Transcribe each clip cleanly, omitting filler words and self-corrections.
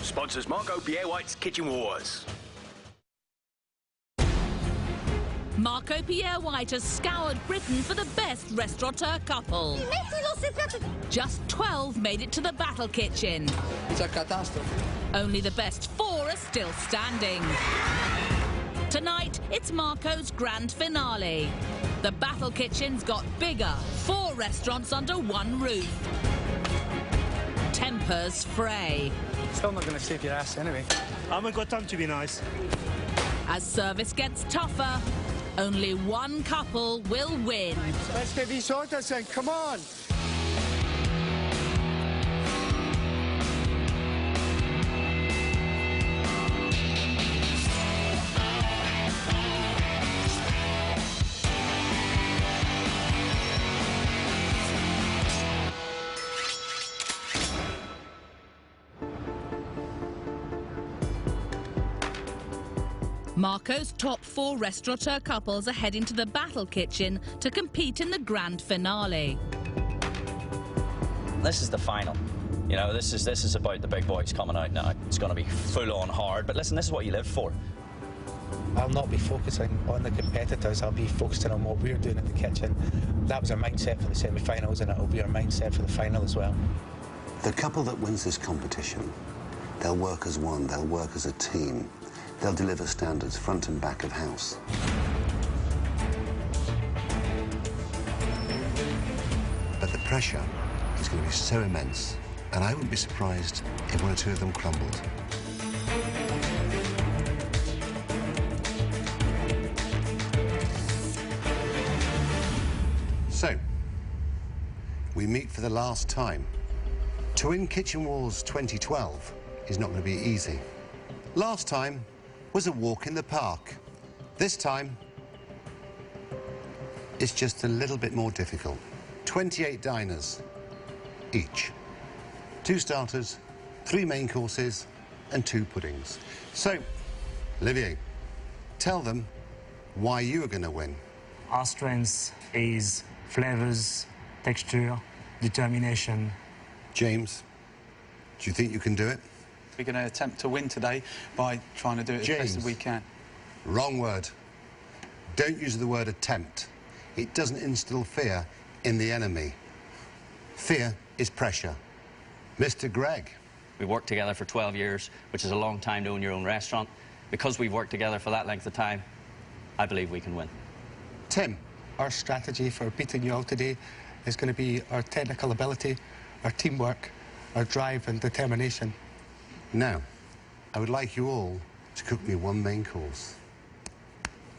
sponsors Marco Pierre White's Kitchen Wars. Marco Pierre White has scoured Britain for the best restaurateur couple. Just 12 made it to the battle kitchen. It's a catastrophe. Only the best 4 are still standing. Tonight, it's Marco's grand finale. The battle kitchen's got bigger, 4 restaurants under one roof. Tempers fray. Still not going to save your ass anyway. I haven't got time to be nice. As service gets tougher, only one couple will win. Let's get these orders in, come on! Marco's top 4 restaurateur couples are heading to the battle kitchen to compete in the grand finale. This is the final. You know, this is about the big boys coming out now. It's going to be full on hard, but listen, this is what you live for. I'll not be focusing on the competitors, I'll be focusing on what we're doing in the kitchen. That was our mindset for the semi-finals, and it'll be our mindset for the final as well. The couple that wins this competition, they'll work as one, they'll work as a team. They'll deliver standards front and back of house. But the pressure is going to be so immense, and I wouldn't be surprised if 1 or 2 of them crumbled. So, we meet for the last time. To win Kitchen Wars 2012 is not going to be easy. Last time was a walk in the park. This time, it's just a little bit more difficult. 28 diners each. 2 starters, 3 main courses, and 2 puddings. So, Olivier, tell them why you are going to win. Our strength is flavors, texture, determination. James, do you think you can do it? We're going to attempt to win today by trying to do it as best as we can. Wrong word. Don't use the word attempt. It doesn't instill fear in the enemy. Fear is pressure. Mr. Gregg. We've worked together for 12 years, which is a long time to own your own restaurant. Because we've worked together for that length of time, I believe we can win. Tim. Our strategy for beating you all today is going to be our technical ability, our teamwork, our drive and determination. Now, I would like you all to cook me 1 main course.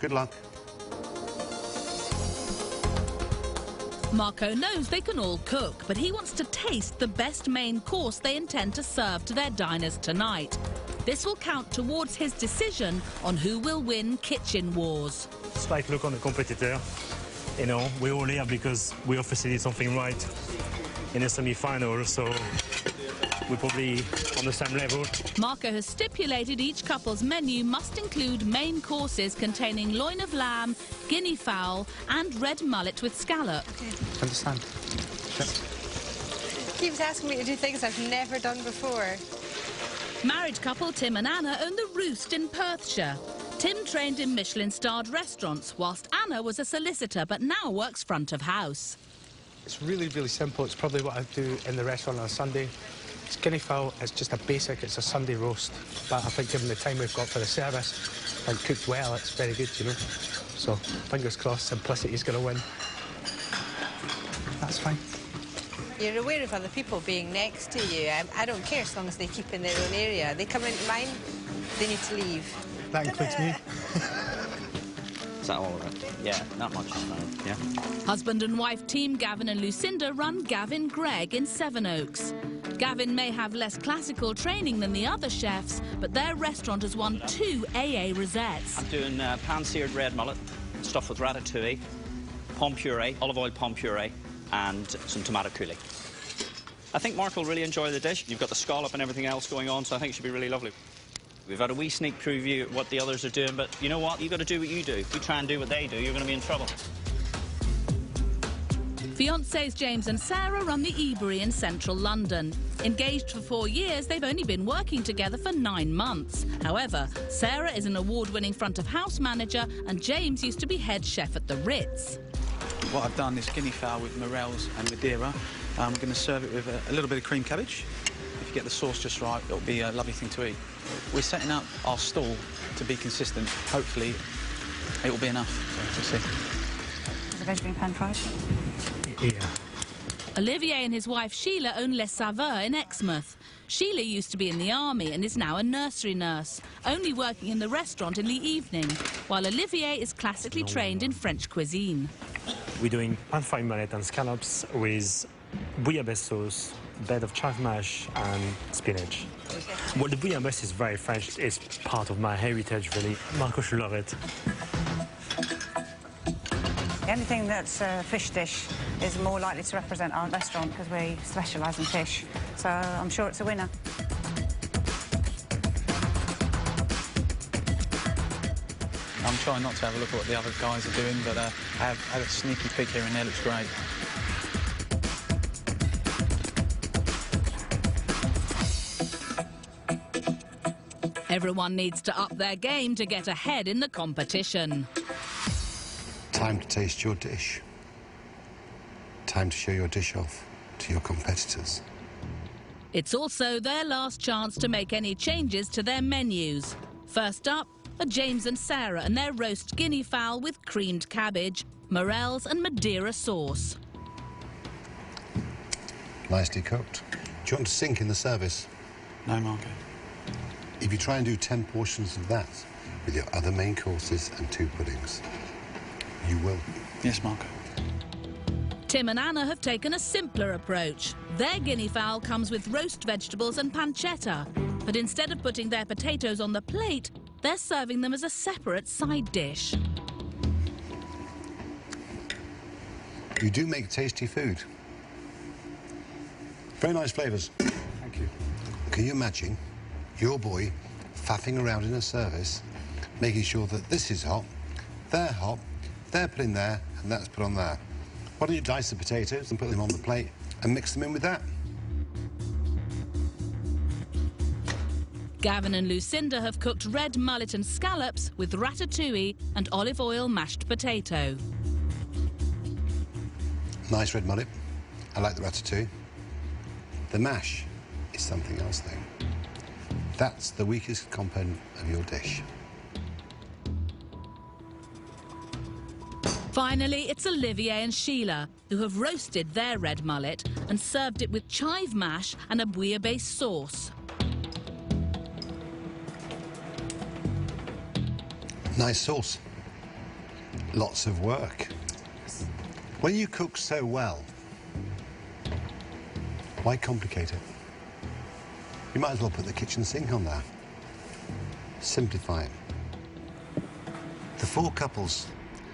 Good luck. Marco knows they can all cook, but he wants to taste the best main course they intend to serve to their diners tonight. This will count towards his decision on who will win Kitchen Wars. Slight look on the competitor. You know, we're all here because we obviously did something right in the semi-final, so we're probably on the same level. Marco has stipulated each couple's menu must include main courses containing loin of lamb, guinea fowl and red mullet with scallop. Okay. Understand. Sure. Keeps asking me to do things I've never done before. Married couple Tim and Anna own the Roost in Perthshire. Tim trained in Michelin-starred restaurants, whilst Anna was a solicitor but now works front of house. It's really, really simple. It's probably what I do in the restaurant on a Sunday. It's guinea fowl, it's just a basic, it's a Sunday roast. But I think given the time we've got for the service and cooked well, it's very good, you know. So, fingers crossed, simplicity's going to win. That's fine. You're aware of other people being next to you. I don't care as long as they keep in their own area. They come into mine, they need to leave. That includes me. Is that all of it? Yeah, not much is fine, yeah. Husband and wife team Gavin and Lucinda run Gavin Gregg in Sevenoaks. Gavin may have less classical training than the other chefs, but their restaurant has won 2 AA rosettes. I'm doing pan-seared red mullet, stuffed with ratatouille, pomme puree, olive oil pomme puree, and some tomato coulis. I think Mark will really enjoy the dish. You've got the scallop and everything else going on, so I think it should be really lovely. We've had a wee sneak preview of what the others are doing, but you know what? You've got to do what you do. If you try and do what they do, you're going to be in trouble. Fiancés James and Sarah run the Ebury in central London. Engaged for 4 years, they've only been working together for 9 months. However, Sarah is an award-winning front-of-house manager and James used to be head chef at the Ritz. What I've done is guinea fowl with morels and Madeira. We're going to serve it with a little bit of cream cabbage. If you get the sauce just right, it'll be a lovely thing to eat. We're setting up our stall to be consistent. Hopefully, it will be enough. So, we'll see. Is the veg being pan-fried? Yeah. Olivier and his wife Sheila own Les Saveurs in Exmouth. Sheila used to be in the army and is now a nursery nurse, only working in the restaurant in the evening, while Olivier is classically trained in French cuisine. We're doing pan-fried mullet and scallops with bouillabaisse sauce, bed of chive mash and spinach. Well, the bouillabaisse is very French. It's part of my heritage, really. Marco should love it. Anything that's a fish dish is more likely to represent our restaurant because we specialise in fish. So I'm sure it's a winner. I'm trying not to have a look at what the other guys are doing, but I have had a sneaky peek here and there. Looks great. Everyone needs to up their game to get ahead in the competition. Time to taste your dish. Time to show your dish off to your competitors. It's also their last chance to make any changes to their menus. First up are James and Sarah and their roast guinea fowl with creamed cabbage, morels and Madeira sauce. Nicely cooked. Do you want to sink in the service? No, Marco. If you try and do 10 portions of that with your other main courses and 2 puddings, you will. Yes, Marco. Tim and Anna have taken a simpler approach. Their guinea fowl comes with roast vegetables and pancetta, but instead of putting their potatoes on the plate, they're serving them as a separate side dish. You do make tasty food. Very nice flavours. Thank you. Can you imagine your boy faffing around in a service, making sure that this is hot, they're put in there, and that's put on there? Why don't you dice the potatoes and put them on the plate and mix them in with that? Gavin and Lucinda have cooked red mullet and scallops with ratatouille and olive oil mashed potato. Nice red mullet. I like the ratatouille. The mash is something else, though. That's the weakest component of your dish. Finally, it's Olivier and Sheila, who have roasted their red mullet and served it with chive mash and a bouillabaisse sauce. Nice sauce. Lots of work. When you cook so well, why complicate it? You might as well put the kitchen sink on there. Simplify it. The 4 couples,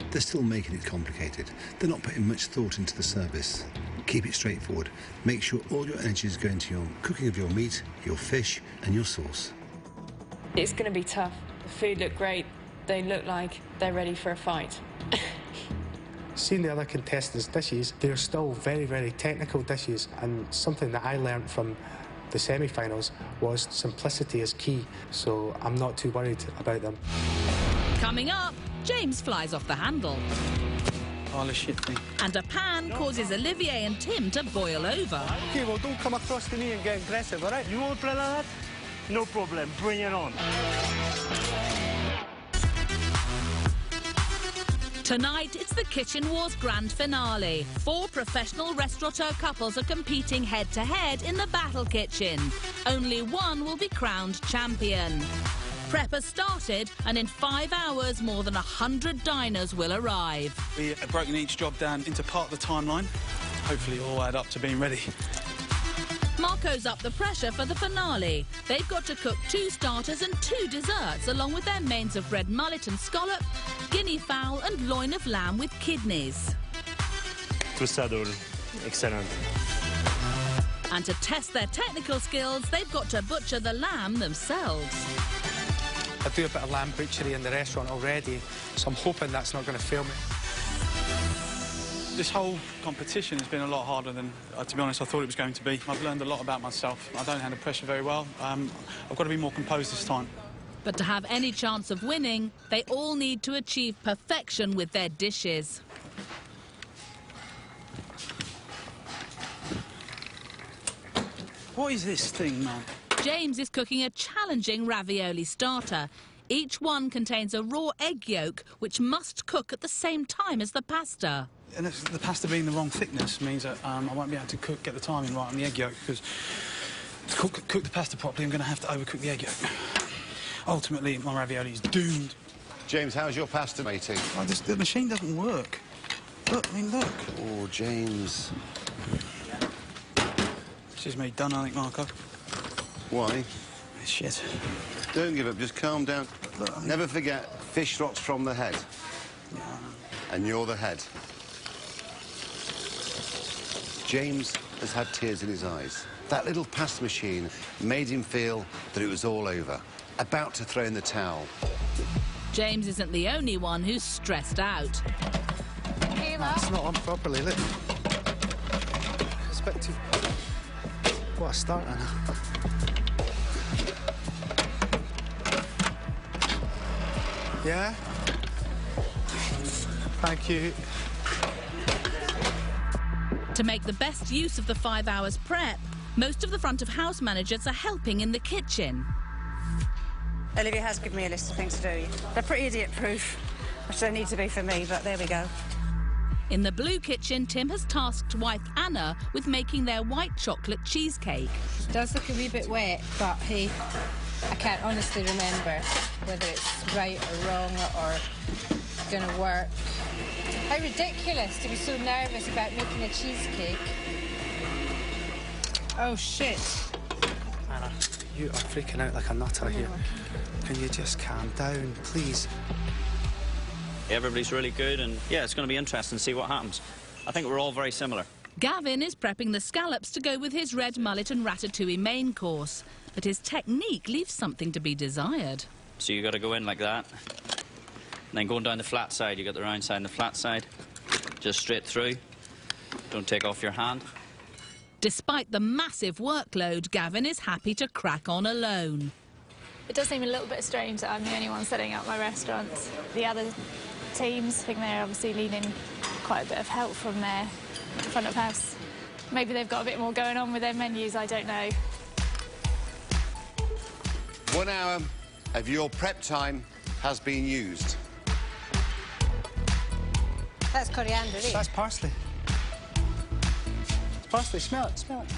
they're still making it complicated. They're not putting much thought into the service. Keep it straightforward. Make sure all your energy is going to your cooking of your meat, your fish, and your sauce. It's going to be tough. The food looked great. They look like they're ready for a fight. Seeing the other contestants' dishes, they're still very, very technical dishes, and something that I learned from the semi-finals was simplicity is key, so I'm not too worried about them. Coming up, James flies off the handle. Pile of shit thing. And a pan causes Olivier and Tim to boil over. OK, well, don't come across to me and get aggressive, all right? You want to play like that? No problem, bring it on. Tonight, it's the Kitchen Wars Grand Finale. 4 professional restaurateur couples are competing head-to-head in the Battle Kitchen. Only one will be crowned champion. Prep has started, and in 5 hours, more than 100 diners will arrive. We have broken each job down into part of the timeline. Hopefully it all add up to being ready. Marco's up the pressure for the finale. They've got to cook 2 starters and 2 desserts, along with their mains of red mullet and scallop, guinea fowl and loin of lamb with kidneys. Toustadol, excellent. And to test their technical skills, they've got to butcher the lamb themselves. I do a bit of lamb butchery in the restaurant already, so I'm hoping that's not going to fail me. This whole competition has been a lot harder than, to be honest, I thought it was going to be. I've learned a lot about myself. I don't handle pressure very well. I've got to be more composed this time. But to have any chance of winning, they all need to achieve perfection with their dishes. What is this thing, man? James is cooking a challenging ravioli starter. Each one contains a raw egg yolk, which must cook at the same time as the pasta. And the pasta being the wrong thickness means that I won't be able to get the timing right on the egg yolk, because to cook the pasta properly, I'm going to have to overcook the egg yolk. Ultimately, my ravioli is doomed. James, how's your pasta mating? Oh, the machine doesn't work. Look, I mean, look. Oh, James. This is me done, I think, Marco. Why? Shit. Don't give up, just calm down. Look, Never forget, fish rots from the head. Yeah. And you're the head. James has had tears in his eyes. That little pasta machine made him feel that it was all over, about to throw in the towel. James isn't the only one who's stressed out. It's not on properly, look. It's a bit too... What a start, Anna. Yeah? Thank you. To make the best use of the 5 hours prep, most of the front of house managers are helping in the kitchen. Olivia has given me a list of things to do. They're pretty idiot-proof, which they need to be for me, but there we go. In the blue kitchen, Tim has tasked wife Anna with making their white chocolate cheesecake. It does look a wee bit wet, but hey, I can't honestly remember whether it's right or wrong or going to work. How ridiculous to be so nervous about making a cheesecake. Oh, shit. Anna, you are freaking out like a nutter here. Can you just calm down, please? Everybody's really good, and yeah, it's going to be interesting to see what happens. I think we're all very similar. Gavin is prepping the scallops to go with his red mullet and ratatouille main course, but his technique leaves something to be desired. So you got to go in like that, and then going down the flat side, you got the round side and the flat side, just straight through. Don't take off your hand. Despite the massive workload, Gavin is happy to crack on alone. It does seem a little bit strange that I'm the only one setting up my restaurants. The other teams, I think they're obviously needing quite a bit of help from their front of house. Maybe they've got a bit more going on with their menus, I don't know. 1 hour of your prep time has been used. That's coriander, eh? That's parsley. It's parsley, smell it, smell it.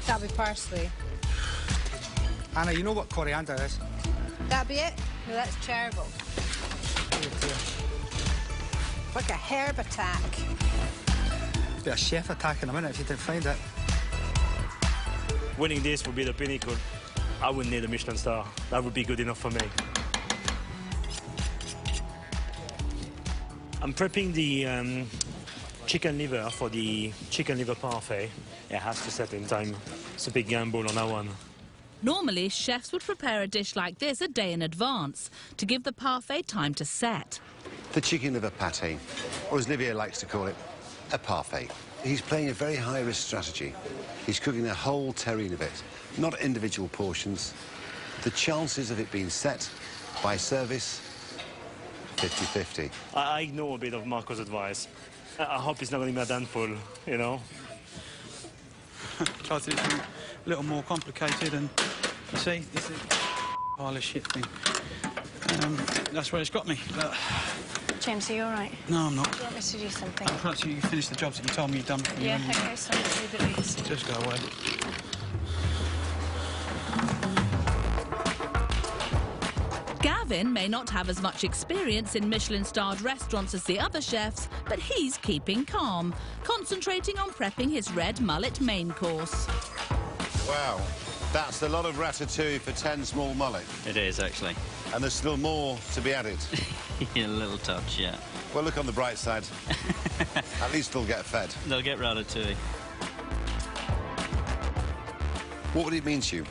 That'll be parsley. Anna, you know what coriander is? That'll be it? No, that's chervil. Like a herb attack. There'll be a chef attack in a minute if you didn't find it. Winning this would be the pinnacle. I wouldn't need a Michelin star. That would be good enough for me. I'm prepping the chicken liver for the chicken liver parfait. It has to set in time. It's a big gamble on that one. Normally, chefs would prepare a dish like this a day in advance to give the parfait time to set. The chicken liver pate, or as Olivier likes to call it, a parfait. He's playing a very high-risk strategy. He's cooking the whole terrine of it, not individual portions. The chances of it being set by service, 50-50. I ignore a bit of Marco's advice. I hope it's not going to be a downfall, you know? Try to do something a little more complicated, and you see, this is a pile of shit thing. That's where it's got me. James, are you all right? No, I'm not. Do you want me to do something? Perhaps you finish the jobs that you told me you'd done for me. Yeah, OK, so I'll do the least. Just go away. Gavin may not have as much experience in Michelin-starred restaurants as the other chefs, but he's keeping calm, concentrating on prepping his red mullet main course. Wow, that's a lot of ratatouille for 10 small mullet. It is, actually. And there's still more to be added. A little touch, yeah. Well, look on the bright side. At least they'll get fed. They'll get ratatouille. What would it mean to you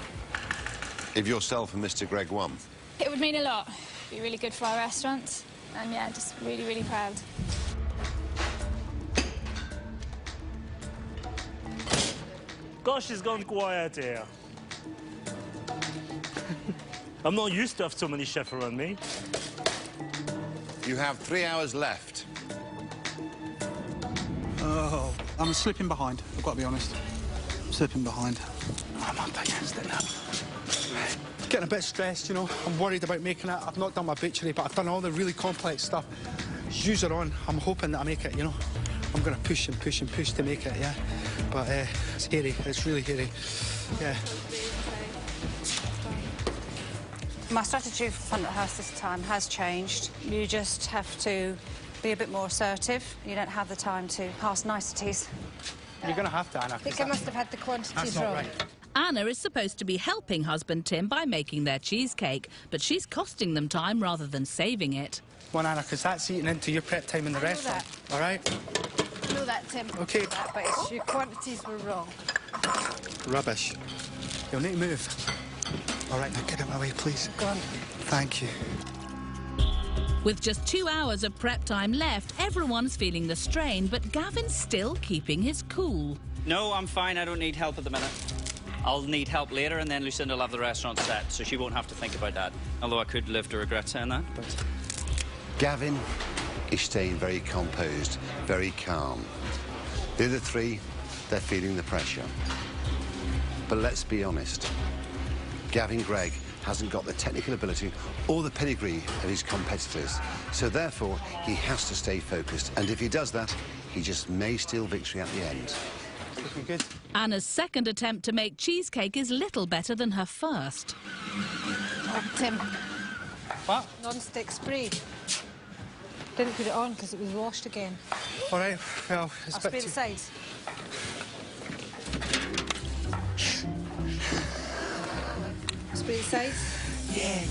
if yourself and Mr. Gregg won? It would mean a lot. It'd be really good for our restaurants. And yeah, just really, really proud. Gosh, it's gone quiet here. I'm not used to have so many chefs around me. You have 3 hours left. Oh, I'm slipping behind, I've got to be honest. I'm slipping behind. I'm up against it now. Getting a bit stressed, you know. I'm worried about making it. I've not done my butchery, but I've done all the really complex stuff. Shoes are on. I'm hoping that I make it, you know. I'm going to push and push and push to make it, yeah. But it's hairy. It's really hairy. Yeah. My strategy for front of house this time has changed. You just have to be a bit more assertive. You don't have the time to pass niceties. You're going to have to, Anna. I think I must have had the quantities That's not wrong. right. Anna is supposed to be helping husband Tim by making their cheesecake, but she's costing them time rather than saving it. Come on, Anna, because that's eating into your prep time in the restaurant. All right? I know that, Tim. OK. But it's, your quantities were wrong. Rubbish. You'll need to move. All right, now get out of my way, please. Go on. Thank you. With just 2 hours of prep time left, everyone's feeling the strain, but Gavin's still keeping his cool. No, I'm fine. I don't need help at the minute. I'll need help later, and then Lucinda will have the restaurant set, so she won't have to think about that. Although I could live to regret saying that. But Gavin is staying very composed, very calm. The other three, they're feeling the pressure. But let's be honest. Gavin Gregg hasn't got the technical ability or the pedigree of his competitors. So therefore, he has to stay focused. And if he does that, he just may steal victory at the end. Looking good. Anna's second attempt to make cheesecake is little better than her first. Oh, Tim. What? Non-stick spray. Didn't put it on because it was washed again. All right, well, it's I'll a bit spray too... the sides. Spray the sides? Yeah.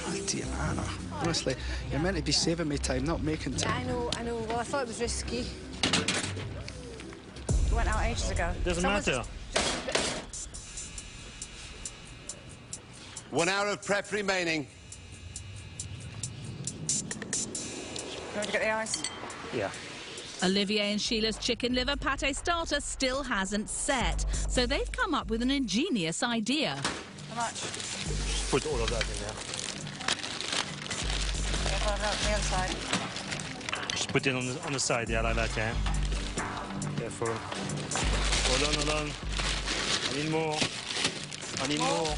Oh, dear Anna. Honestly, you're meant to be saving me time, not making time. I know. Well, I thought it was risky. It went out ages ago. Doesn't matter. 1 hour of prep remaining. You want to get the ice? Yeah. Olivier and Sheila's chicken liver pate starter still hasn't set, so they've come up with an ingenious idea. How much? Put all of that in there. Yeah, put it on the other side. Just put it on the side, yeah, like that, yeah. Careful. Hold on. I need more. I need more.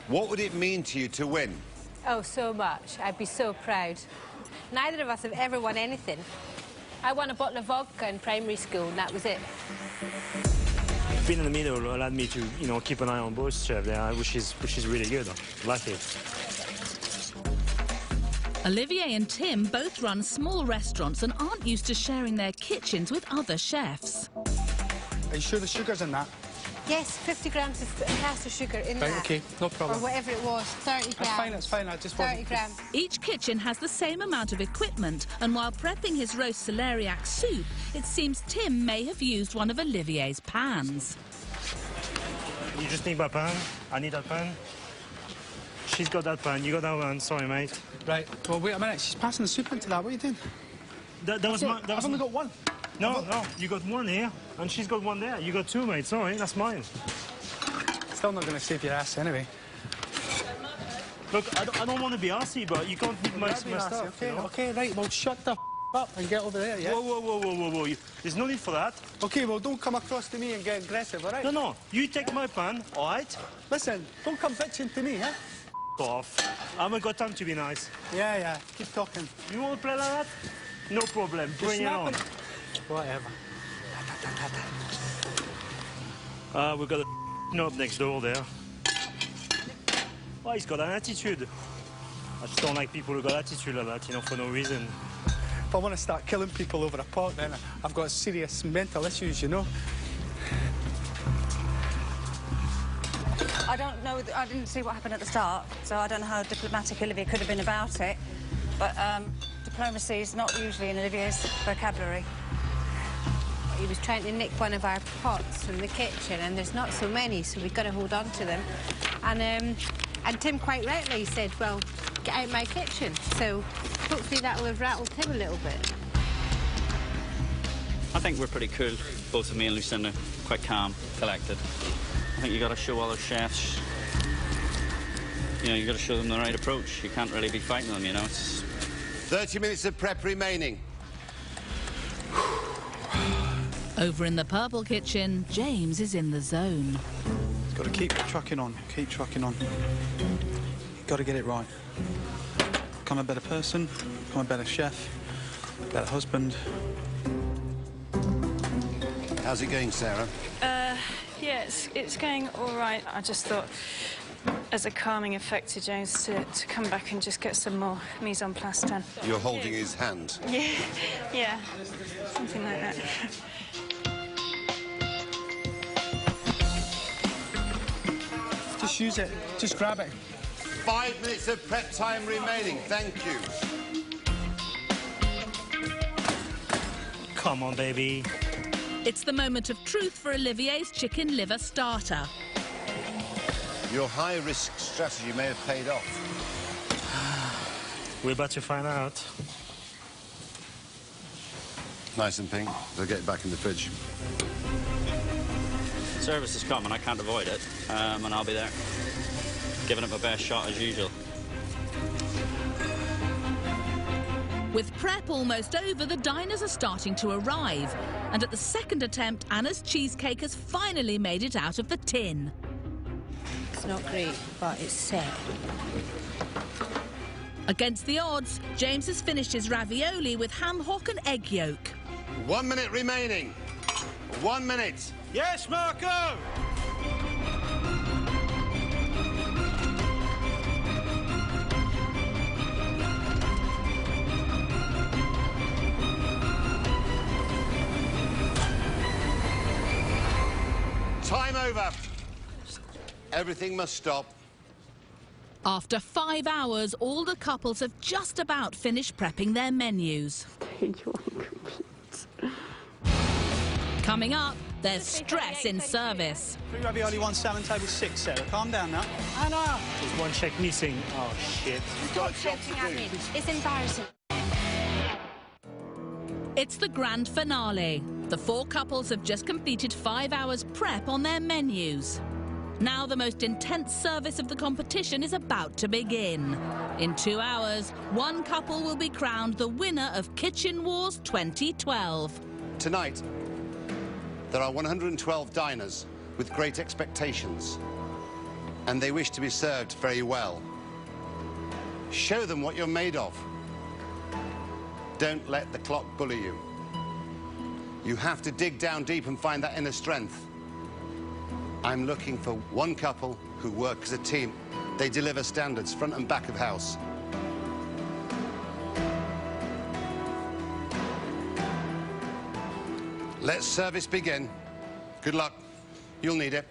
What would it mean to you to win? Oh, so much. I'd be so proud. Neither of us have ever won anything. I won a bottle of vodka in primary school, and that was it. Being in the middle allowed me to, you know, keep an eye on both chefs there, which is really good. I like it. Olivier and Tim both run small restaurants and aren't used to sharing their kitchens with other chefs. Are you sure the sugar's in that? Yes, 50 grams of caster sugar in Right, that. OK, no problem. Or whatever it was, 30 grams. That's fine, I just 30 wasn't... grams. Each kitchen has the same amount of equipment, and while prepping his roast celeriac soup, it seems Tim may have used one of Olivier's pans. You just need my pan. I need that pan. She's got that pan. You got that one. Sorry, mate. Right, well, wait a minute. She's passing the soup into that. What are you doing? I've only got one. No, you got one here, and she's got one there. You got two, mate. Sorry, that's mine. Still not going to save your ass anyway. Look, I don't want to be arsey, but you can't eat my stuff. Okay, you know? OK, right, well, shut the up and get over there, yeah? Whoa. There's no need for that. OK, well, don't come across to me and get aggressive, all right? No. You take my pan, all right? Listen, don't come bitching to me, huh? Off. I haven't got time to be nice. Yeah, keep talking. You want to play like that? No problem. Bring it on. Whatever. We've got a knob next door there. Oh, he's got an attitude. I just don't like people who got attitude like that, you know, for no reason. If I want to start killing people over a pot, then I've got serious mental issues, you know? I don't know. I didn't see what happened at the start, so I don't know how diplomatic Olivier could have been about it. But diplomacy is not usually in Olivier's vocabulary. He was trying to nick one of our pots from the kitchen, and there's not so many, so we've got to hold on to them. And Tim quite rightly said, well, get out my kitchen. So hopefully that will have rattled him a little bit. I think we're pretty cool, both of me and Lucinda, quite calm, collected. I think you got to show other chefs, you know, you got to show them the right approach. You can't really be fighting them, you know. It's 30 minutes of prep remaining. Over in the purple kitchen, James is in the zone. Got to keep trucking on, keep trucking on. You've got to get it right. Become a better person, become a better chef, better husband. How's it going, Sarah? Yeah, it's going all right. I just thought, as a calming effect to James, to come back and just get some more mise en place done. You're holding his hand. Yeah, yeah, something like that. Just use it. Just grab it. 5 minutes of prep time remaining. Thank you. Come on, baby. It's the moment of truth for Olivier's chicken liver starter. Your high-risk strategy may have paid off. We're about to find out. Nice and pink. They'll get it back in the fridge. service is coming, I can't avoid it, and I'll be there, giving it my best shot as usual. With prep almost over, the diners are starting to arrive. And at the second attempt, Anna's cheesecake has finally made it out of the tin. It's not great, but it's set. Against the odds, James has finished his ravioli with ham hock and egg yolk. 1 minute remaining. 1 minute. Yes, Marco! Time over. Everything must stop. After 5 hours, all the couples have just about finished prepping their menus. Coming up, there's stress in service. 3 ravioli, 1 salmon, table 6, Sarah. Calm down now. Anna! There's one check missing. Oh, shit. Stop shouting at me. It's embarrassing. It's the grand finale. The 4 couples have just completed 5 hours prep on their menus. Now the most intense service of the competition is about to begin. In 2 hours, 1 couple will be crowned the winner of Kitchen Wars 2012. Tonight, there are 112 diners with great expectations, and they wish to be served very well. Show them what you're made of. Don't let the clock bully you. You have to dig down deep and find that inner strength. I'm looking for 1 couple who work as a team. They deliver standards front and back of house. Let service begin. Good luck. You'll need it.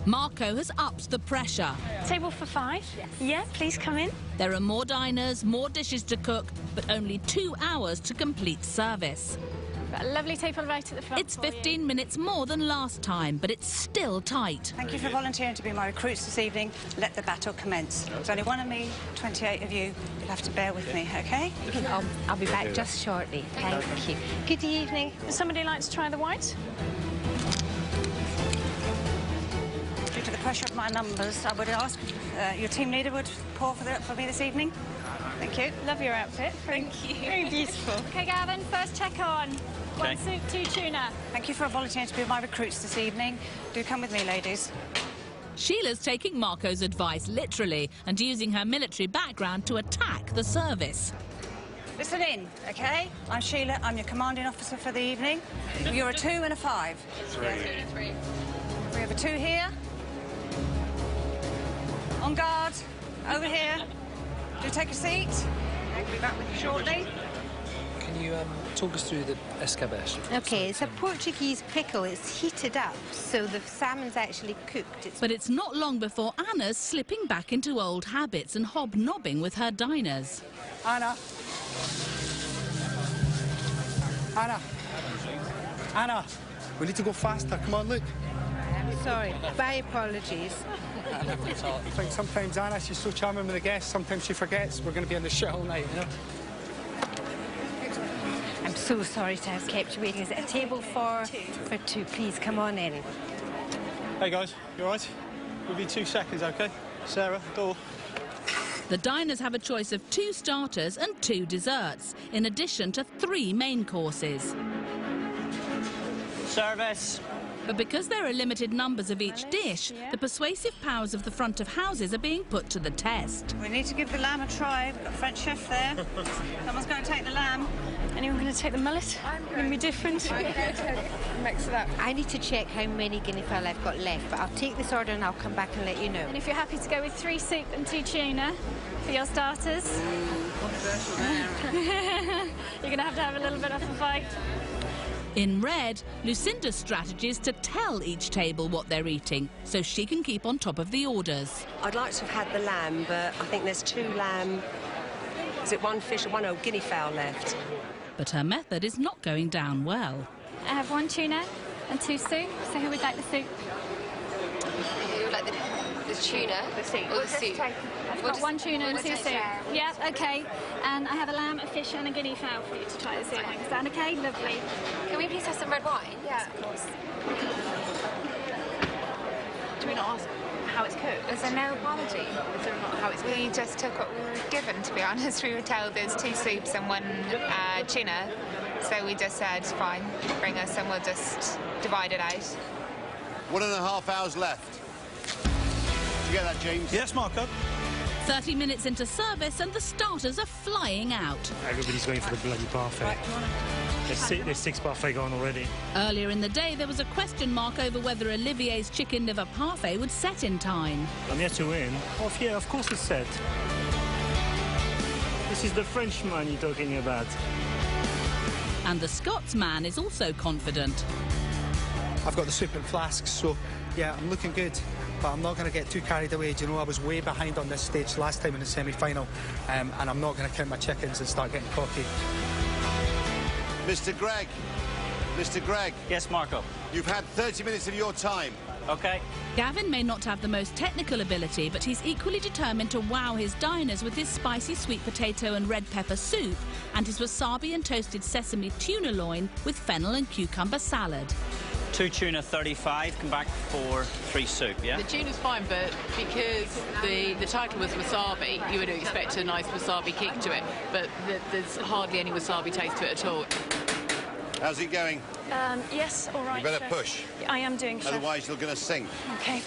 Marco has upped the pressure. Table for 5? Yes. Yeah, please come in. There are more diners, more dishes to cook, but only 2 hours to complete service. Got a lovely table right at the front. It's 15 minutes more than last time, but it's still tight. Thank you for volunteering to be my recruits this evening. Let the battle commence. There's only 1 of me, 28 of you. You'll have to bear with me, OK? I'll be back just shortly. Thank you. Good evening. Would somebody like to try the white? Due to the pressure of my numbers, I would ask your team leader would pour for me this evening. Thank you. Love your outfit. Thank you. Very beautiful. OK, Gavin, first check on. 1 soup, 2 tuna. Thank you for volunteering to be my recruits this evening. Do come with me, ladies. Sheila's taking Marco's advice literally and using her military background to attack the service. Listen in, OK? I'm Sheila. I'm your commanding officer for the evening. You're a 2 and a 5. 3. 2 and 3. We have a 2 here. On guard. Over here. Do take a seat. I'll be back with you shortly. Can you talk us through the escabeche? OK, it's a Portuguese pickle. It's heated up, so the salmon's actually cooked. But it's not long before Anna's slipping back into old habits and hobnobbing with her diners. Anna. Anna. Anna. We need to go faster. Come on, look. sorry. My apologies. I think sometimes Anna, she's so charming with the guests, sometimes she forgets we're going to be on the shit all night, you know? I'm so sorry to have kept you waiting. Is it a table for two? Please, come on in. Hey, guys. You all right? We'll be 2 seconds, OK? Sarah, door. The diners have a choice of 2 starters and 2 desserts, in addition to 3 main courses. Service. But because there are limited numbers of each dish, the persuasive powers of the front of houses are being put to the test. We need to give the lamb a try. We've got a French chef there. Someone's going to take the lamb. Anyone going to take the mullet? Going to be different. Mix it up. I need to check how many guinea fowl I've got left, but I'll take this order and I'll come back and let you know. And if you're happy to go with 3 soup and 2 tuna for your starters, you're going to have a little bit of a fight. In red, Lucinda's strategy is to tell each table what they're eating, so she can keep on top of the orders. I'd like to have had the lamb, but I think there's 2 lamb. Is it 1 fish or 1 old guinea fowl left? But her method is not going down well. I have 1 tuna and 2 soup, so who would like the soup? Who would like the tuna? The soup. Or the soup? I've got 1 tuna and 2 soup. Yeah, OK. And I have a lamb, a fish and a guinea fowl for you to try this evening. Is that OK? Lovely. Can we please have some red wine? Yeah, of course. Do we not ask how it's cooked? Is there no apology? Is there not how it's cooked? We just took what we were given, to be honest. We were told there's 2 soups and 1 tuna. So we just said, fine, bring us and we'll just divide it out. 1.5 hours left. Did you get that, James? Yes, Marco. 30 minutes into service and the starters are flying out. Everybody's going for the bloody parfait. There's 6 parfait gone already. Earlier in the day, there was a question mark over whether Olivier's chicken liver parfait would set in time. I'm here to win. Oh, yeah, of course it's set. This is the Frenchman you're talking about. And the Scotsman is also confident. I've got the soup in flasks, so, yeah, I'm looking good. But I'm not going to get too carried away. Do you know, I was way behind on this stage last time in the semi-final, and I'm not going to count my chickens and start getting cocky. Mr. Gregg. Mr. Gregg. Yes, Marco. You've had 30 minutes of your time. OK. Gavin may not have the most technical ability, but he's equally determined to wow his diners with his spicy sweet potato and red pepper soup and his wasabi and toasted sesame tuna loin with fennel and cucumber salad. 2 tuna, 35. Come back for 3 soup, yeah? The tuna's fine, but because the title was wasabi, you would expect a nice wasabi kick to it, but there's hardly any wasabi taste to it at all. How's it going? Yes, all right. You better Chef. push. I am doing, Chef. Otherwise, you're going to sink. OK.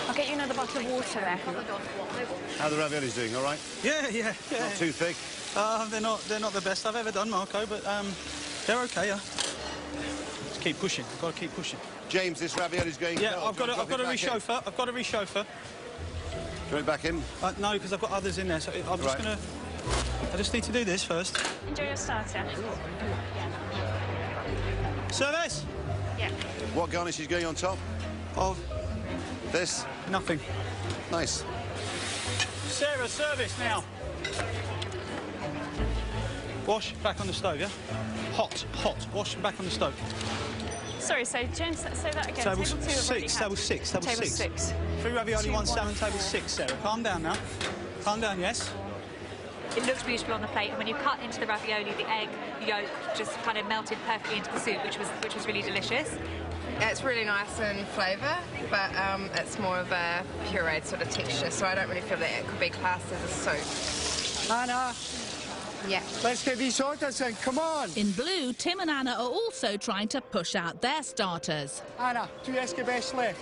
I'll get you another bottle of water there. How are the raviolis doing? All right? Yeah. Not too thick? They're not the best I've ever done, Marco, but they're OK, yeah. Just keep pushing. I've got to keep pushing. James, this ravioli's going Yeah, cold. I've got to rechauffeur. I've got to rechauffeur. Throw it back in? No, because I've got others in there, so I'm just going to... I just need to do this first. Enjoy your starter. Service! Yeah. What garnish is going on top? Of? This? Nothing. Nice. Sarah, service now. Wash, back on the stove, yeah? Hot. Wash, back on the stove. Sorry, so James, say that again. Table 2 have already had. table 6. 6. 3 ravioli, 2, 1 salmon, 1, table 6, Sarah. Calm down now. Calm down, yes? It looks beautiful on the plate, and when you cut into the ravioli, the egg yolk just kind of melted perfectly into the soup, which was really delicious. It's really nice in flavour, but it's more of a pureed sort of texture, so I don't really feel that it could be classed as a soup. Anna! Yeah. Let's get these orders in, come on! In blue, Tim and Anna are also trying to push out their starters. Anna, 2 escabeche left.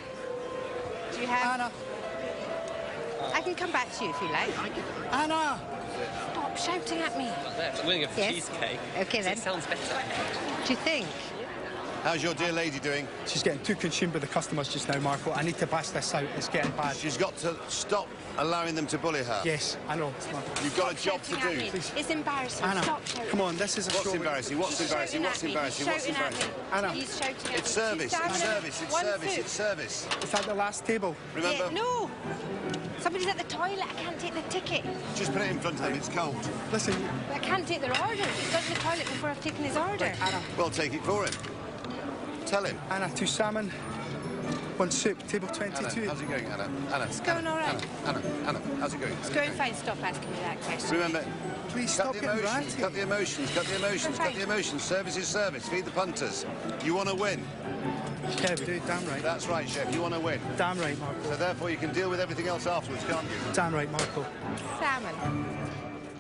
Do you have... Anna. I can come back to you if you like. Anna! Stop shouting at me. I'm going to go for cheesecake. OK, then. It sounds better. Do you think? How's your dear lady doing? She's getting too consumed with the customers just now, Marco. I need to bash this out. It's getting bad. She's got to stop allowing them to bully her. Yes, I know. You've got a job to do. It's embarrassing. Anna, Stop shouting. come on, this is a What's show. embarrassing? What's embarrassing? What's embarrassing? What's embarrassing? Anna. He's shouting at me. It's service. It's service. It's One service. foot. It's service. It's at the last table. Remember? Yeah, no. Somebody's at the toilet. I can't take the ticket. Just put it in front of them. It's cold. Listen. I can't take their order. He's gone to the toilet before I've taken his order. Anna. Well, take it for him. Tell him. Anna, 2 salmon, One soup, table 22. Anna, how's it going, Anna? Anna, It's going all right. Anna, how's it going? It's going fine. Stop asking me that question. Remember, Please cut stop the getting emotions, ranty. cut the emotions, cut the emotions, cut the emotions. Service is service. Feed the punters. You want to win. Kev, do it damn right. That's right, Chef. You want to win. Damn right, Marco. So therefore you can deal with everything else afterwards, can't you? Damn right, Marco. Salmon.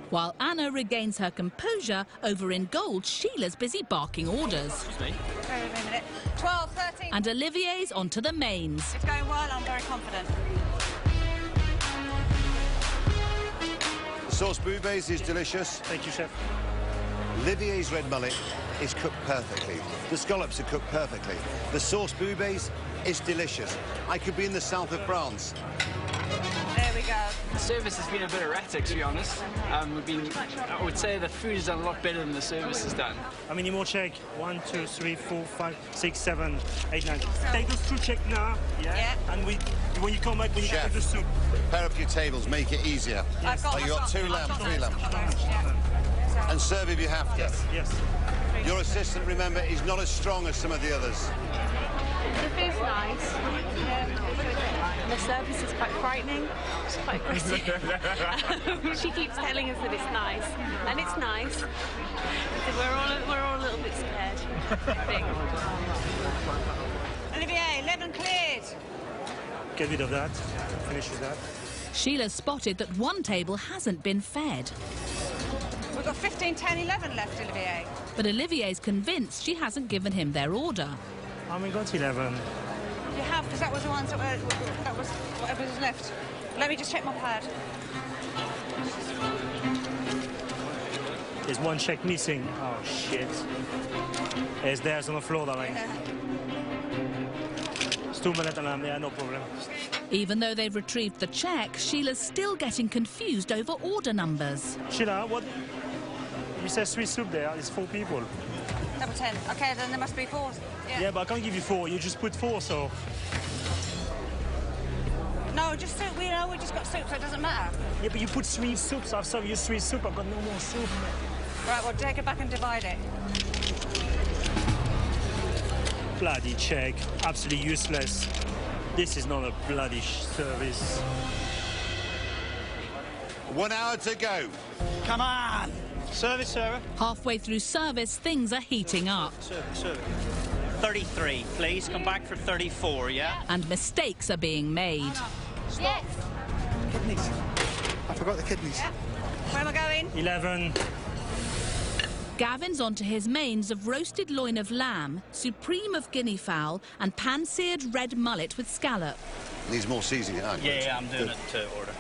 While Anna regains her composure, over in gold, Sheila's busy barking orders. Wait a minute. 12, 13. And Olivier's onto the mains. It's going well. I'm very confident. The sauce bouillabaisse is delicious. Thank you, Chef. Olivier's red mullet is cooked perfectly. The scallops are cooked perfectly. The sauce bouillabaisse is delicious. I could be in the south of France. There we go. The service has been a bit erratic, to be honest. I would say the food is done a lot better than the service is done. How many more check? 1, 2, 3, 4, 5, 6, 7, 8, 9. Take those 2 check now. Yeah. And when you come back, when you Chef, get the soup. pair up your tables, make it easier. I've got, You got 2 lambs, 3 lambs. Yeah. And serve if you have to. Yes. Your assistant, remember, is not as strong as some of the others. The food's nice. The service is quite frightening. It's quite aggressive. She keeps telling us that it's nice, and it's nice. We're all a little bit scared, I think. Olivier, 11 cleared. Get rid of that. Finish with that. Sheila spotted that one table hasn't been fed. We've got 15, 10, 11 left, Olivier. But Olivier's convinced she hasn't given him their order. We got 11. You have, because that was the ones that was whatever was left. Let me just check my pad. There's 1 check missing. Oh, shit. There's theirs on the floor, darling. It's 2 minutes and I'm there, no problem. Even though they've retrieved the check, Sheila's still getting confused over order numbers. Sheila, what? You said 3 soup there. It's 4 people. Double 10. Okay, then there must be 4. Yeah, but I can't give you 4. You just put 4, so... No, just soup. We just got soup, so it doesn't matter. Yeah, but you put 3 soups. I've served you 3 soup. I've got no more soup. Right, well, take it back and divide it. Bloody check. Absolutely useless. This is not a bloody service. 1 hour to go. Come on! Service, Sarah. Halfway through service, things are heating up. Service. 33, please. Come back for 34, yeah? And mistakes are being made. Yes. Kidneys. I forgot the kidneys. Yeah. Where am I going? 11. Gavin's onto his mains of roasted loin of lamb, supreme of guinea fowl, and pan-seared red mullet with scallop. Needs more seasoning, aren't you? Yeah, I'm doing it to order.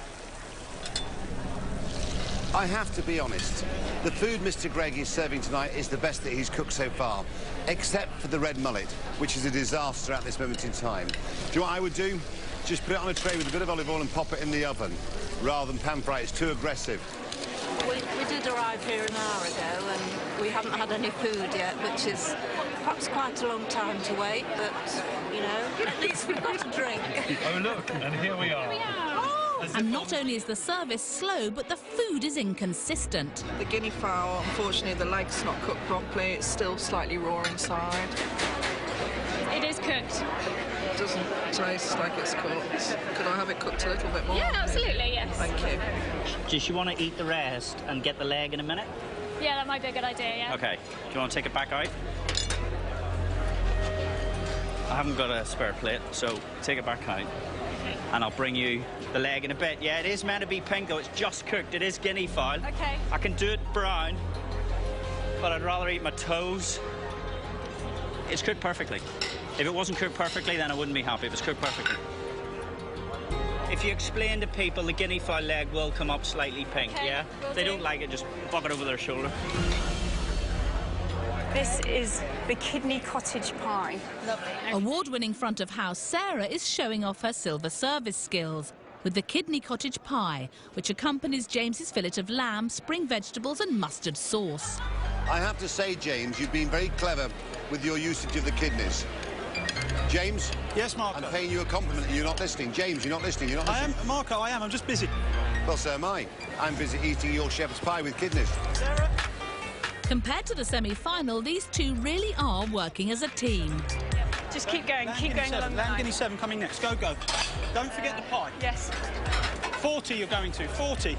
I have to be honest. The food Mr. Gregg is serving tonight is the best that he's cooked so far, except for the red mullet, which is a disaster at this moment in time. Do you know what I would do? Just put it on a tray with a bit of olive oil and pop it in the oven, rather than pan fry it. It's too aggressive. We did arrive here an hour ago, and we haven't had any food yet, which is perhaps quite a long time to wait, but, you know, at least we've got a drink. Oh, look, and here we are. And not only is the service slow, but the food is inconsistent. The guinea fowl, unfortunately, the leg's not cooked properly. It's still slightly raw inside. It is cooked. It doesn't taste like it's cooked. Could I have it cooked a little bit more? Yeah, absolutely, yes. Thank you. Does you want to eat the rest and get the leg in a minute? Yeah, that might be a good idea, yeah. Okay. Do you want to take it back out? I haven't got a spare plate, so take it back out. And I'll bring you the leg in a bit. Yeah, it is meant to be pink, though. It's just cooked. It is guinea fowl. Okay. I can do it brown, but I'd rather eat my toes. It's cooked perfectly. If it wasn't cooked perfectly, then I wouldn't be happy. If it's cooked perfectly. If you explain to people the guinea fowl leg will come up slightly pink, okay, yeah? If they don't like it, just buck it over their shoulder. This is the kidney cottage pie. Lovely. Award-winning front-of-house Sarah is showing off her silver service skills with the kidney cottage pie, which accompanies James's fillet of lamb, spring vegetables and mustard sauce. I have to say, James, you've been very clever with your usage of the kidneys. James? Yes, Marco? I'm paying you a compliment and you're not listening. James, you're not listening. You're not listening. I am, Marco, I am. I'm just busy. Well, so am I. I'm busy eating your shepherd's pie with kidneys. Sarah? Compared to the semi-final, these two really are working as a team. Just keep going along the Lamb line. Guinea 7 coming next. Go, go. Don't forget the pie. Yes. 40 you're going to. 40.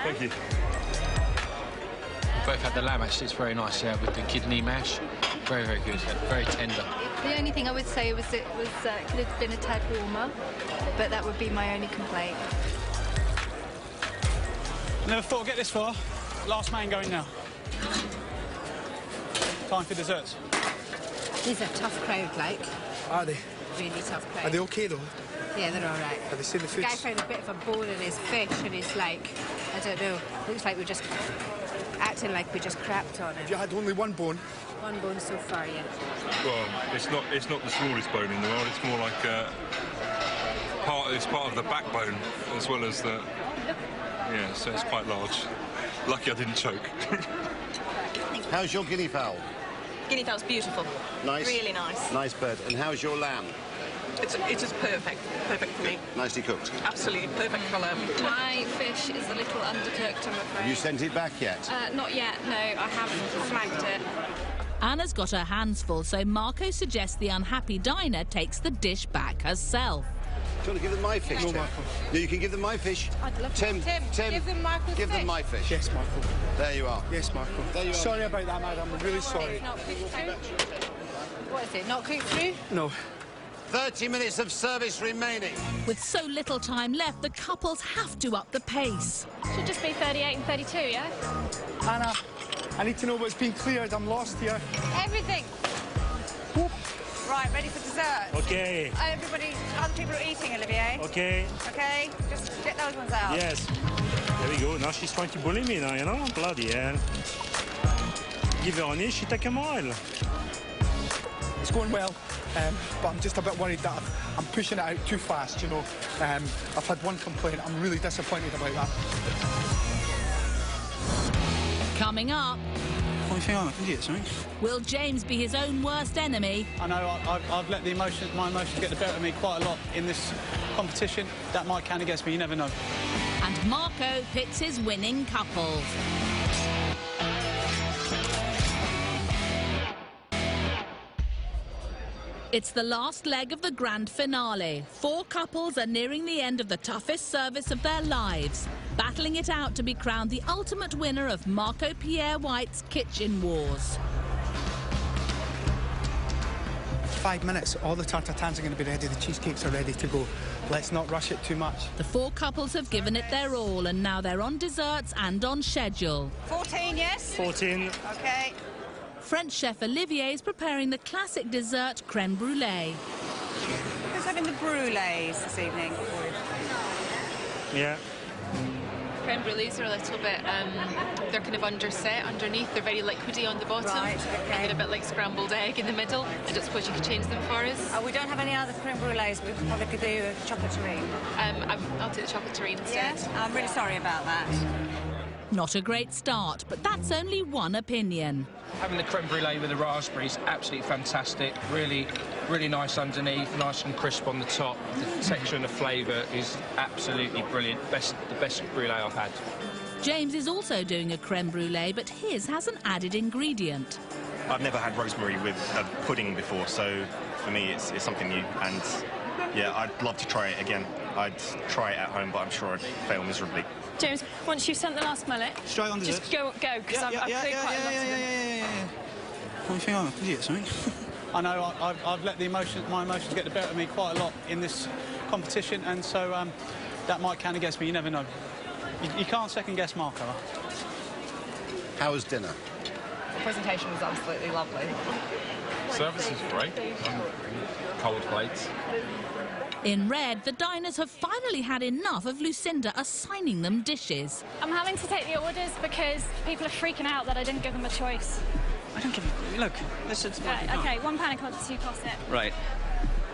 Thank you. Both had the lamb, actually. It's very nice, yeah, with the kidney mash. Very, very good. Very tender. The only thing I would say was it could have been a tad warmer, but that would be my only complaint. Never thought I'd get this far. Last man going now. Time for desserts. These are tough crowd, like. Are they? Really tough crowd. Are they okay, though? Yeah, they're all right. Have they seen the The guy foods? found a bit of a bone in his fish, and he's like, I don't know, looks like we're just acting like we just crapped on him. Have you had only one bone? One bone so far, yeah. Well, it's not the smallest bone in the world. It's more like it's part of the backbone as well as the. Yeah, so it's quite large. Lucky I didn't choke. How's your guinea fowl? Guinea fowl's beautiful. Nice? Really nice. Nice bird. And how's your lamb? It is perfect. Perfect for me. Nicely cooked. Absolutely perfect for lamb. My fish is a little undercooked, I'm afraid. Have you sent it back yet? Not yet, no. I have flagged it. Anna's got her hands full, so Marco suggests the unhappy diner takes the dish back herself. Do you want to give them my fish, Tim? No, you can give them my fish. I'd love Tim, to. Give them Marco's give fish. them my fish. Yes, Marco. There you are. Yes, Marco. There you are. Sorry about that, madam. I'm really sorry. It's not cooked through. What is it, not cooked through? No. 30 minutes of service remaining. With so little time left, the couples have to up the pace. Should just be 38 and 32, yeah? Anna, I need to know what's been cleared. I'm lost here. Everything. Right, ready for dessert? Okay. Everybody, other people are eating, Olivier. Okay. Okay, just get those ones out. Yes. There we go. Now she's trying to bully me now, you know? Bloody hell. Give her an inch, she take a mile. It's going well, but I'm just a bit worried that I'm pushing it out too fast, you know. I've had one complaint. I'm really disappointed about that. Coming up, What do you think I can get something? will James be his own worst enemy? I know I've let my emotions get the better of me quite a lot in this competition. That might count against me, you never know. And Marco picks his winning couples. It's the last leg of the grand finale. 4 couples are nearing the end of the toughest service of their lives, battling it out to be crowned the ultimate winner of Marco Pierre White's Kitchen Wars. 5 minutes, all the tartatans are going to be ready, the cheesecakes are ready to go. Let's not rush it too much. The 4 couples have given it their all, and now they're on desserts and on schedule. 14, yes? 14. Okay. French chef Olivier is preparing the classic dessert creme brulee. Who's having the brulees this evening? Yeah. Creme brulees are a little bit, they're kind of underset underneath. They're very liquidy on the bottom. Right, okay. And a bit like scrambled egg in the middle. I don't suppose you could change them for us. Oh, we don't have any other creme brulees, but we probably could do a chocolate terrine. I'll take the chocolate terrine instead. Yeah? I'm really sorry about that. Not a great start, but that's only one opinion. Having the creme brulee with the raspberries, absolutely fantastic. Really, really nice underneath, nice and crisp on the top. The texture and the flavour is absolutely brilliant. The best brulee I've had. James is also doing a creme brulee, but his has an added ingredient. I've never had rosemary with a pudding before, so for me it's something new. And yeah, I'd love to try it again. I'd try it at home, but I'm sure I'd fail miserably. James, once you've sent the last mullet, Straight on just go, because I've cleared quite a lot of them. What do you think I can get something? I know I've let my emotions get the better of me quite a lot in this competition, and so that might count against me, you never know. You can't second guess Marco. How was dinner? The presentation was absolutely lovely. Service is great. Cold plates. In red, the diners have finally had enough of Lucinda assigning them dishes. I'm having to take the orders because people are freaking out that I didn't give them a choice. I don't give a... Look, this is... Right, OK, 1 panna cotta, 2 posset. Right.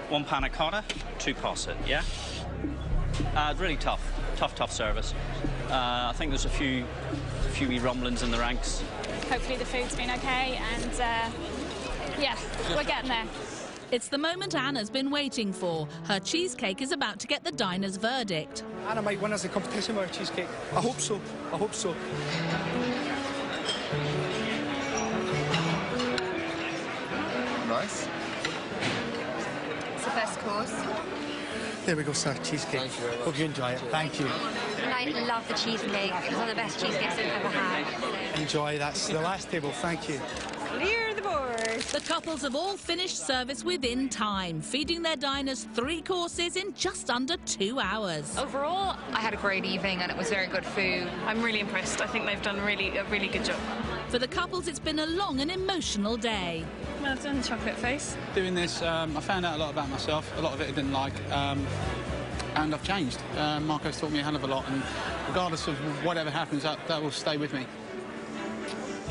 1 panna cotta, 2 posset, yeah? Really tough service. I think there's a few wee rumblings in the ranks. Hopefully the food's been OK, and yeah, we're getting there. It's the moment Anna's been waiting for. Her cheesecake is about to get the diner's verdict. Anna might win us the competition with her cheesecake. I hope so. I hope so. nice. It's the first course. There we go, sir. Cheesecake. Hope you enjoy it. Thank you. And I love the cheesecake. It's one of the best cheesecakes I've ever had. Enjoy. That's the last table. Thank you. Clear the board. The couples have all finished service within time, feeding their diners 3 courses in just under 2 hours. Overall, I had a great evening and it was very good food. I'm really impressed. I think they've done a really good job. For the couples, it's been a long and emotional day. Well done, Chocolate Face. Doing this, I found out a lot about myself. A lot of it I didn't like, and I've changed. Marco's taught me a hell of a lot, and regardless of whatever happens, that will stay with me.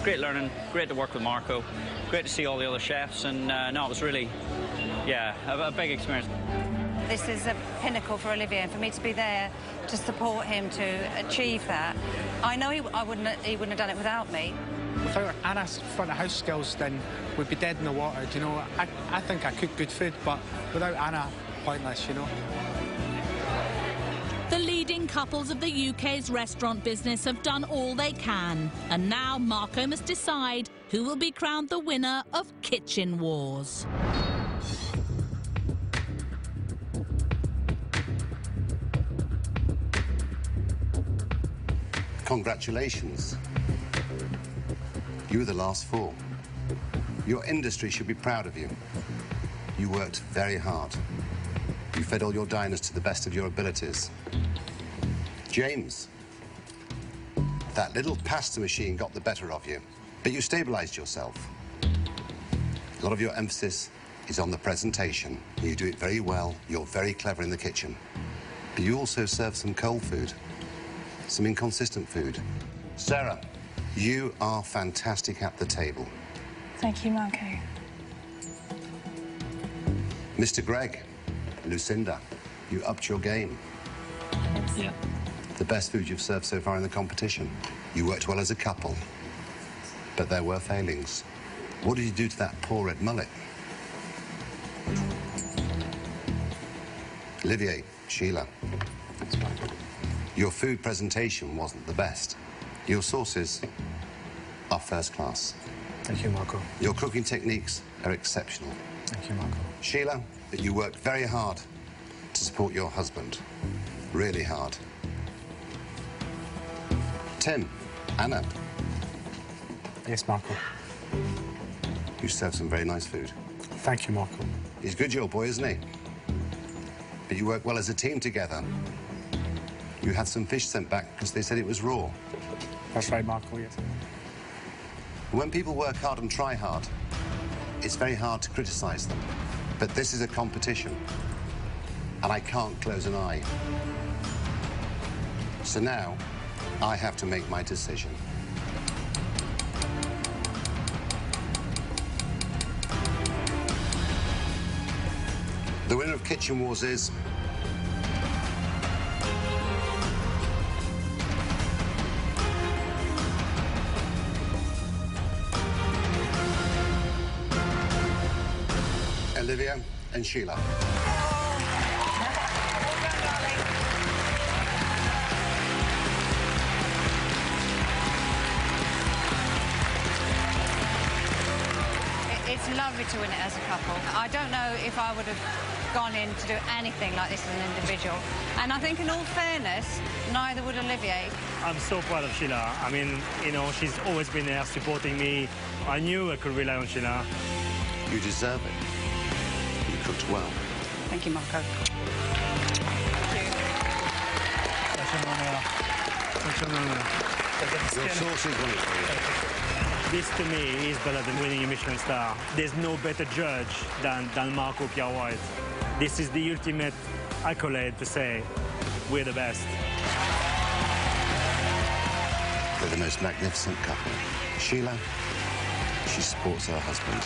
Great learning, great to work with Marco, great to see all the other chefs, and no, it was really, yeah, a big experience. This is a pinnacle for Olivier, and for me to be there to support him to achieve that, I know he wouldn't have done it without me. Without Anna's front of house skills, then we'd be dead in the water, do you know? I think I cook good food, but without Anna, pointless, you know? The leading couples of the UK's restaurant business have done all they can, and now Marco must decide who will be crowned the winner of Kitchen Wars. Congratulations. You were the last 4. Your industry should be proud of you. You worked very hard. You fed all your diners to the best of your abilities. James, that little pasta machine got the better of you, but you stabilized yourself. A lot of your emphasis is on the presentation. You do it very well. You're very clever in the kitchen. But you also serve some cold food, some inconsistent food. Sarah, you are fantastic at the table. Thank you, Marco. Mr. Greg, Lucinda, you upped your game. Yeah. The best food you've served so far in the competition. You worked well as a couple, but there were failings. What did you do to that poor red mullet? Olivier, Sheila, your food presentation wasn't the best. Your sauces are first class. Thank you, Marco. Your cooking techniques are exceptional. Thank you, Marco. Sheila, you worked very hard to support your husband. Really hard. Tim, Anna. Yes, Marco. You served some very nice food. Thank you, Marco. He's good, your boy, isn't he? But you work well as a team together. You had some fish sent back because they said it was raw. That's right, Marco, yes. When people work hard and try hard, it's very hard to criticize them. But this is a competition, and I can't close an eye. So now, I have to make my decision. The winner of Kitchen Wars is... Olivia and Sheila. It's lovely to win it as a couple. I don't know if I would have gone in to do anything like this as an individual. And I think in all fairness, neither would Olivier. I'm so proud of Sheila. I mean, you know, she's always been there supporting me. I knew I could rely on Sheila. You deserve it. You cooked well. Thank you, Marco. Your sauce is wonderful. This, to me, is better than winning a Michelin star. There's no better judge than Marco Pierre White. This is the ultimate accolade to say we're the best. They're the most magnificent couple. Sheila, she supports her husband.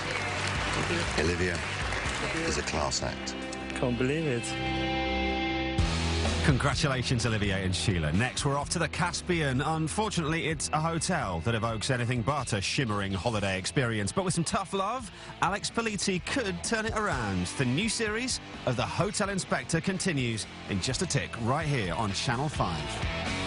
Olivia is a class act. Can't believe it. Congratulations, Olivier and Sheila. Next, we're off to the Caspian. Unfortunately, it's a hotel that evokes anything but a shimmering holiday experience. But with some tough love, Alex Politi could turn it around. The new series of The Hotel Inspector continues in just a tick right here on Channel 5.